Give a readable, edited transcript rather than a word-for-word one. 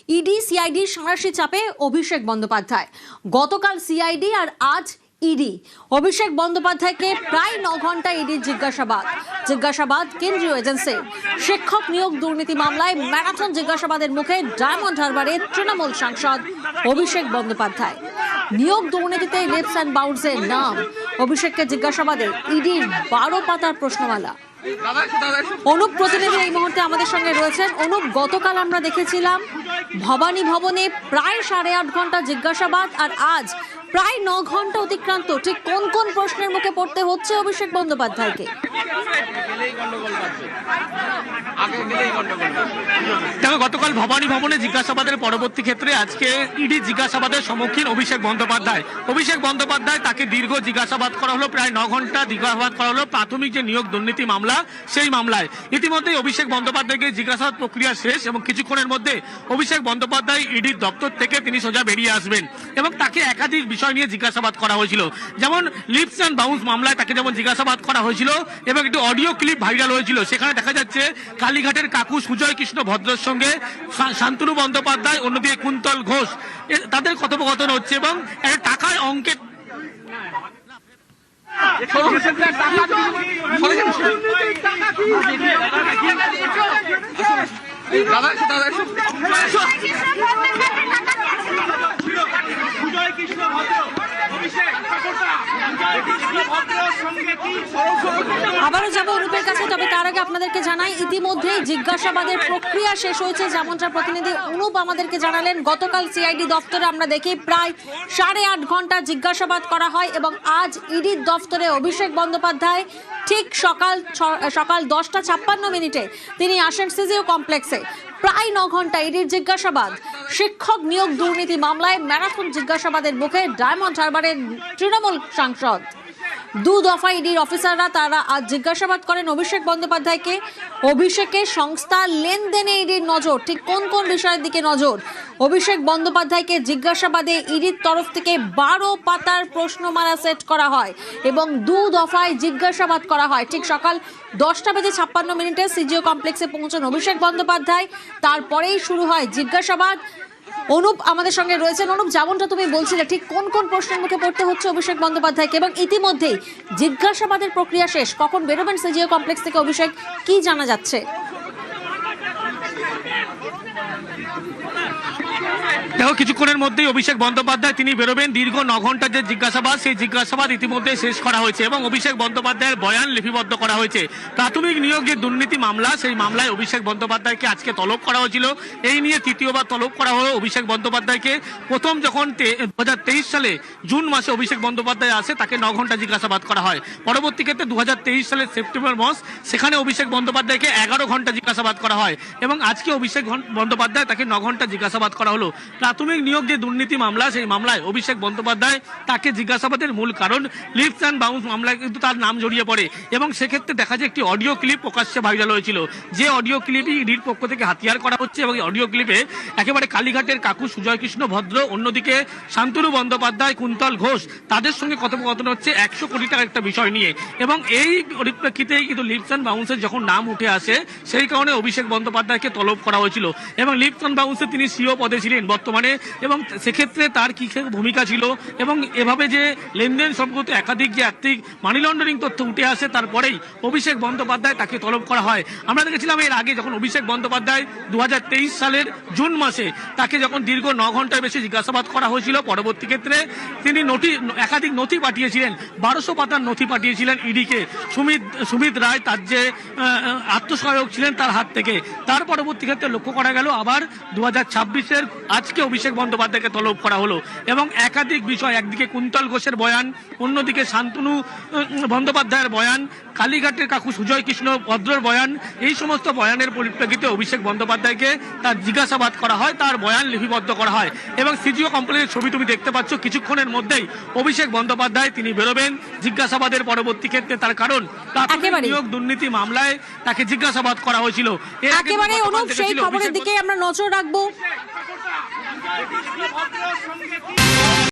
ED সিআইডির সাঁড়াশি চাপে অভিষেক বন্দ্যোপাধ্যায়। গতকাল সিআইডি আর আজ ইডি। অভিষেক বন্দ্যোপাধ্যায়কে প্রায় 9 ঘন্টা ইডির জিজ্ঞাসাবাদ কেন্দ্রীয় এজেন্সি। শিক্ষক নিয়োগ দুর্নীতি মামলায় ম্যারাথন জিজ্ঞাসাবাদের মুখে ডায়মন্ড হারবারের তৃণমূল সাংসদ অভিষেক বন্দ্যোপাধ্যায়। নিয়োগ দুর্নীতিতে লিপস অ্যান্ড বাউন্সের নাম। অভিষেককে জিজ্ঞাসাবাদে ইডির 12 পাতার প্রশ্নমালা। অনুপ প্রতিনিধি এই মুহূর্তে আমাদের সঙ্গে রয়েছেন। অনুপ, গতকাল আমরা দেখেছিলাম ভবানী ভবনে প্রায় 8.5 ঘন্টা জিজ্ঞাসাবাদ, আর আজ প্রায় 9 ঘন্টা অতিক্রান্ত। ঠিক কোন কোন প্রশ্নের মুখে পড়তে হচ্ছে অভিষেক বন্দ্যোপাধ্যায়কে? দেখো, গতকাল ভবানী ভবনে জিজ্ঞাসাবাদের পরবর্তী ক্ষেত্রে আজকে ইডি জিজ্ঞাসাবাদের সম্মুখীন অভিষেক বন্দ্যোপাধ্যায় তাকে দীর্ঘ জিজ্ঞাসাবাদ করা হলো, প্রায় 9 ঘন্টা জিজ্ঞাসাবাদ করা হলো প্রাথমিক যে নিয়োগ দুর্নীতি মামলা সেই মামলায়। ইতিমধ্যে অভিষেক বন্দ্যোপাধ্যায়কে জিজ্ঞাসাবাদ প্রক্রিয়া শেষ এবং কিছুক্ষণের মধ্যে অভিষেক বন্দ্যোপাধ্যায় ইডির দপ্তর থেকে তিনি সোজা বেরিয়ে আসবেন এবং তাকে একাধিক বিষয় নিয়ে জিজ্ঞাসাবাদ করা হয়েছিল। যেমন লিপস অ্যান্ড বাউন্স মামলায় তাকে যেমন জিজ্ঞাসাবাদ করা হয়েছিল এবং একটি অডিও ক্লিপ ভাইরাল হয়েছিল, সেখানে দেখা যাচ্ছে কালীঘাটের কাকু সুজয় কৃষ্ণ ভদ্রের সঙ্গে শান্তনু বন্দ্যোপাধ্যায়, অন্যদিকে কুন্তল ঘোষ, তাদের কথোপকথন হচ্ছে এবং একটা টাকার অঙ্কের আবারও যাবো অনুপের কাছে, তবে তার আগে আপনাদেরকে জানাই ইতিমধ্যেই জিজ্ঞাসাবাদের প্রক্রিয়া শেষ হয়েছে। যেমনটা প্রতিনিধি অনুপ আমাদেরকে জানালেন, গতকাল সিআইডি দপ্তরে আমরা দেখি প্রায় 8.5 ঘন্টা জিজ্ঞাসাবাদ করা হয় এবং আজ ইডির দপ্তরে অভিষেক বন্দ্যোপাধ্যায় ঠিক সকাল 10:56 তিনি আসেন সিজিও কমপ্লেক্সে। প্রায় 9 ঘন্টা ইডির জিজ্ঞাসাবাদ। শিক্ষক নিয়োগ দুর্নীতি মামলায় ম্যারাথন জিজ্ঞাসাবাদের মুখে ডায়মন্ড হারবারের তৃণমূল সাংসদ। 2 দফা ইডির অফিসাররা তারা আজ জিজ্ঞাসাবাদ করেন অভিষেক বন্দ্যোপাধ্যায়কে। অভিষেকের সংস্থা লেনদেনে ইডির নজর, ঠিক কোন কোন বিষয়ের দিকে নজর? অভিষেক বন্দ্যোপাধ্যায়কে জিজ্ঞাসাবাদে ইডির তরফ থেকে 12 পাতার প্রশ্নমালা সেট করা হয় এবং 2 দফায় জিজ্ঞাসাবাদ করা হয়। ঠিক সকাল 10:56 সিজিও কমপ্লেক্সে পৌঁছান অভিষেক বন্দ্যোপাধ্যায়, তারপরেই শুরু হয় জিজ্ঞাসাবাদ। অনুপ আমাদের সঙ্গে রয়েছেন। অনুপ, যেমনটা তুমি বলছিলে, ঠিক কোন কোন প্রশ্নের মুখে পড়তে হচ্ছে অভিষেক বন্দ্যোপাধ্যায়কে এবং ইতিমধ্যেই জিজ্ঞাসাবাদের প্রক্রিয়া শেষ, কখন বেরোবেন সিজিও কমপ্লেক্স থেকে অভিষেক, কি জানা যাচ্ছে? দেখো, কিছুক্ষণের মধ্যেই অভিষেক বন্দ্যোপাধ্যায় তিনি বেরোবেন। দীর্ঘ 9 ঘন্টার যে জিজ্ঞাসাবাদ, সেই জিজ্ঞাসাবাদ ইতিমধ্যে শেষ করা হয়েছে এবং অভিষেক বন্দ্যোপাধ্যায়ের বয়ান লিপিবদ্ধ করা হয়েছে। প্রাথমিক নিয়োগ যে দুর্নীতি মামলা, সেই মামলায় অভিষেক বন্দ্যোপাধ্যায়কে আজকে তলব করা হয়েছিল। এই নিয়ে তৃতীয়বার তলব করা হলো অভিষেক বন্দ্যোপাধ্যায়কে। প্রথম যখন 2023 সালে জুন মাসে অভিষেক বন্দ্যোপাধ্যায় আসে, তাকে 9 ঘন্টা জিজ্ঞাসাবাদ করা হয়। পরবর্তী ক্ষেত্রে 2023 সালের সেপ্টেম্বর মাস, সেখানে অভিষেক বন্দ্যোপাধ্যায়কে 11 ঘন্টা জিজ্ঞাসাবাদ করা হয় এবং আজকে অভিষেক বন্দ্যোপাধ্যায় তাকে 9 ঘন্টা জিজ্ঞাসাবাদ করা হলো। প্রাথমিক নিয়োগ যে দুর্নীতি মামলা, সেই মামলায় অভিষেক বন্দ্যোপাধ্যায় তাকে জিজ্ঞাসাবাদের মূল কারণ লিপস অ্যান্ড বাউন্স মামলায় কিন্তু তার নাম জড়িয়ে পড়ে এবং সেক্ষেত্রে দেখা যায় একটি অডিও ক্লিপ প্রকাশ্যে ভাইরাল হয়েছিল, যে অডিও ক্লিপই ইডির পক্ষ থেকে হাতিয়ার করা হচ্ছে এবং এই অডিও ক্লিপে একেবারে কালীঘাটের কাকু সুজয় কৃষ্ণ ভদ্র, অন্যদিকে শান্তনু বন্দ্যোপাধ্যায়, কুন্তল ঘোষ, তাদের সঙ্গে কথোপকথন হচ্ছে 100 কোটি টাকার একটা বিষয় নিয়ে এবং এই পরিপ্রেক্ষিতে কিন্তু লিপস অ্যান্ড বাউন্সের যখন নাম উঠে আসে, সেই কারণে অভিষেক বন্দ্যোপাধ্যায়কে তলব করা হয়েছিল এবং লিপস অ্যান্ড বাউন্সে তিনি সিও পদে ছিলেন বর্তমানে এবং সেক্ষেত্রে তার কি ভূমিকা ছিল এবং এভাবে যে লেনদেন সম্পর্কিত একাধিক যে আর্থিক মানি লন্ডারিং তথ্য উঠে আসে, তারপরেই অভিষেক বন্দ্যোপাধ্যায় তাকে তলব করা হয়। আমরা দেখেছিলাম এর আগে যখন অভিষেক বন্দ্যোপাধ্যায় 2023 সালের জুন মাসে তাকে যখন দীর্ঘ 9 ঘন্টার বেশি জিজ্ঞাসাবাদ করা হয়েছিল, পরবর্তী ক্ষেত্রে তিনি একাধিক নথি পাঠিয়েছিলেন, 1200 পাতার নথি পাঠিয়েছিলেন ইডিকে সুমিত রায়, তার যে আত্মসহায়ক ছিলেন তার হাত থেকে। তার পরবর্তী ক্ষেত্রে লক্ষ্য করা গেল আবার 2026-এর আজকে অভিষেক বন্দ্যোপাধ্যায়কে তলব করা হলো এবং একাধিক বিষয়, একদিকে কুন্তল ঘোষের বয়ান, অন্যদিকে শান্তনু বন্দ্যোপাধ্যায়ের বয়ান, কালীঘাটের কাকু সুজয় কৃষ্ণ ভদ্রর বয়ান, এই সমস্ত বয়ানের পরিপ্রেক্ষিতে অভিষেক বন্দ্যোপাধ্যায়কে তার জিজ্ঞাসাবাদ করা হয়, তার বয়ান লিপিবদ্ধ করা হয় এবং সিজিও কমপ্লেক্সের ছবি তুমি দেখতে পাচ্ছ। কিছুক্ষণের মধ্যেই অভিষেক বন্দ্যোপাধ্যায় তিনি বেরোবেন জিজ্ঞাসাবাদের পরবর্তী ক্ষেত্রে, তার কারণ নিয়োগ দুর্নীতি মামলায় তাকে জিজ্ঞাসাবাদ করা হয়েছিল। একেবারে অনুপ, সেই খবরের দিকে আমরা নজর রাখবো।